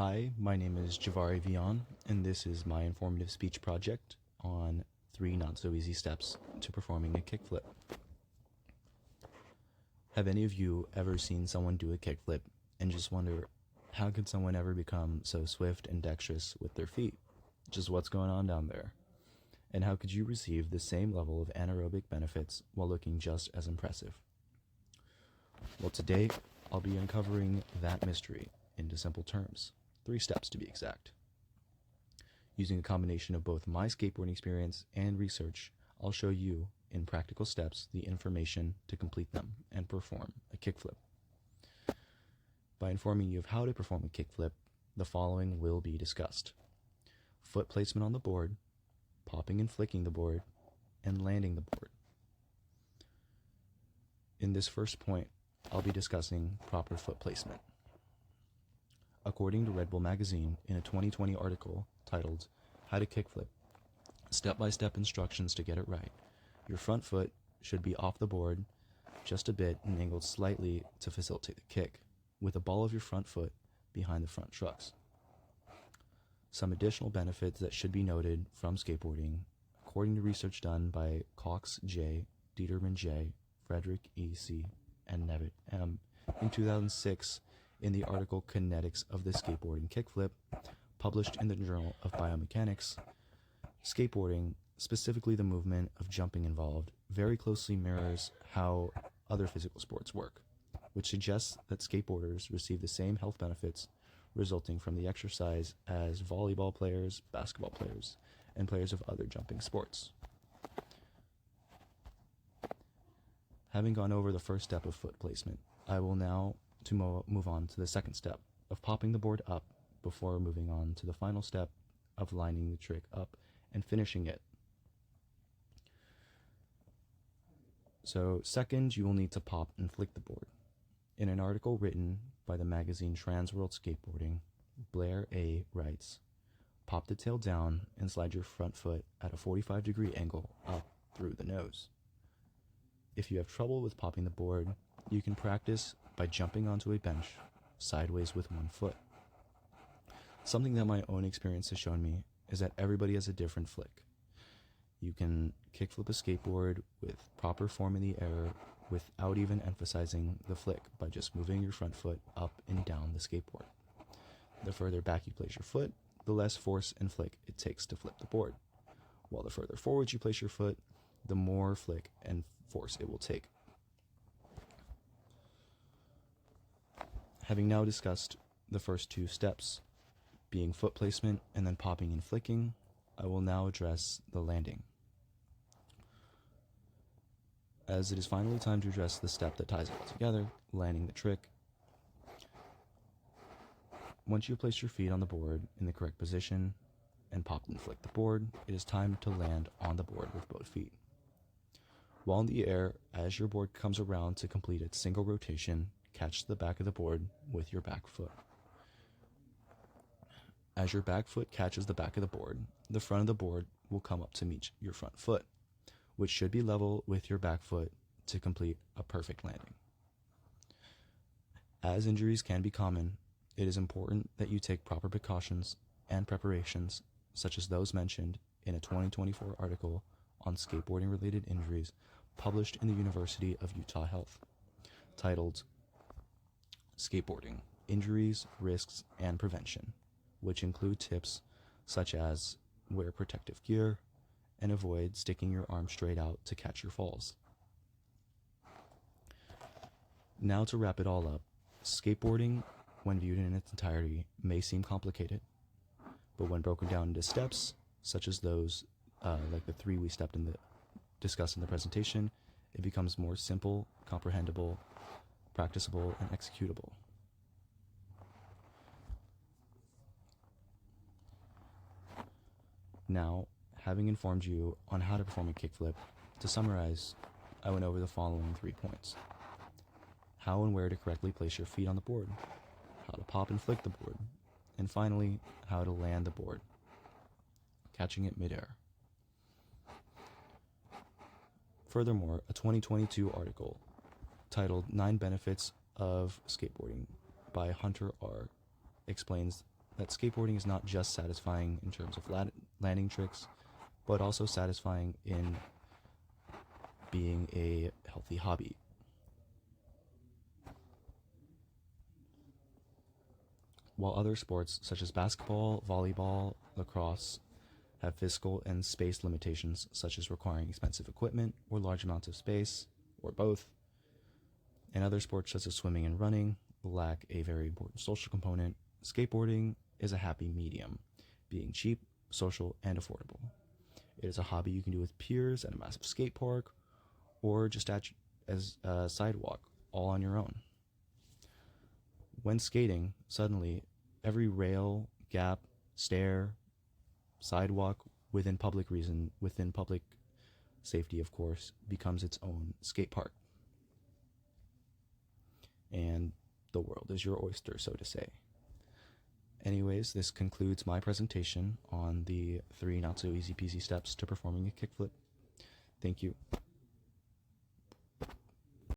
Hi, my name is Javari Vian, and this is my informative speech project on 3 not so easy steps to performing a kickflip. Have any of you ever seen someone do a kickflip and just wonder, how could someone ever become so swift and dexterous with their feet? Just what's going on down there? And how could you receive the same level of anaerobic benefits while looking just as impressive? Well, today I'll be uncovering that mystery into simple terms. 3 steps to be exact. Using a combination of both my skateboarding experience and research, I'll show you, in practical steps, the information to complete them and perform a kickflip. By informing you of how to perform a kickflip, the following will be discussed: foot placement on the board, popping and flicking the board, and landing the board. In this first point, I'll be discussing proper foot placement. According to Red Bull Magazine, in a 2020 article titled How to Kickflip, Step-by-Step Instructions to Get It Right, your front foot should be off the board just a bit and angled slightly to facilitate the kick, with the ball of your front foot behind the front trucks. Some additional benefits that should be noted from skateboarding, according to research done by Cox J., Dieterman J., Frederick E. C., and Nevitt M. in 2006 in the article Kinetics of the Skateboarding Kickflip, published in the Journal of Biomechanics. Skateboarding, specifically the movement of jumping involved, very closely mirrors how other physical sports work, which suggests that skateboarders receive the same health benefits resulting from the exercise as volleyball players, basketball players, and players of other jumping sports. Having gone over the first step of foot placement, I will now move on to the second step of popping the board up before moving on to the final step of lining the trick up and finishing it. So second, you will need to pop and flick the board. In an article written by the magazine Transworld Skateboarding, Blair A. writes, "Pop the tail down and slide your front foot at a 45-degree angle up through the nose." If you have trouble with popping the board, you can practice by jumping onto a bench sideways with one foot. Something that my own experience has shown me is that everybody has a different flick. You can kickflip a skateboard with proper form in the air without even emphasizing the flick by just moving your front foot up and down the skateboard. The further back you place your foot, the less force and flick it takes to flip the board, while the further forward you place your foot, the more flick and force it will take. Having now discussed the first 2 steps, being foot placement and then popping and flicking, I will now address the landing, as it is finally time to address the step that ties it all together, landing the trick. Once you place your feet on the board in the correct position and pop and flick the board, it is time to land on the board with both feet. While in the air, as your board comes around to complete its single rotation, catch the back of the board with your back foot. As your back foot catches the back of the board, the front of the board will come up to meet your front foot, which should be level with your back foot to complete a perfect landing. As injuries can be common, it is important that you take proper precautions and preparations, such as those mentioned in a 2024 article on skateboarding-related injuries published in the University of Utah Health, titled Skateboarding: Injuries, Risks, and Prevention, which include tips such as wear protective gear and avoid sticking your arm straight out to catch your falls. Now to wrap it all up, skateboarding, when viewed in its entirety, may seem complicated, but when broken down into steps, such as those like the 3 we discussed in the presentation, it becomes more simple, comprehensible, practicable, and executable. Now, having informed you on how to perform a kickflip, to summarize, I went over the following 3 points: how and where to correctly place your feet on the board, how to pop and flick the board, and finally, how to land the board, catching it midair. Furthermore, a 2022 article titled 9 Benefits of Skateboarding by Hunter R. explains that skateboarding is not just satisfying in terms of landing tricks, but also satisfying in being a healthy hobby. While other sports such as basketball, volleyball, lacrosse have physical and space limitations such as requiring expensive equipment or large amounts of space, or both, and other sports such as swimming and running lack a very important social component, skateboarding is a happy medium, being cheap, social, and affordable. It is a hobby you can do with peers at a massive skate park, or just as a sidewalk, all on your own. When skating, suddenly, every rail, gap, stair, sidewalk within public safety, of course, becomes its own skate park. And the world is your oyster, so to say. Anyways, this concludes my presentation on the 3 not so easy peasy steps to performing a kickflip. Thank you.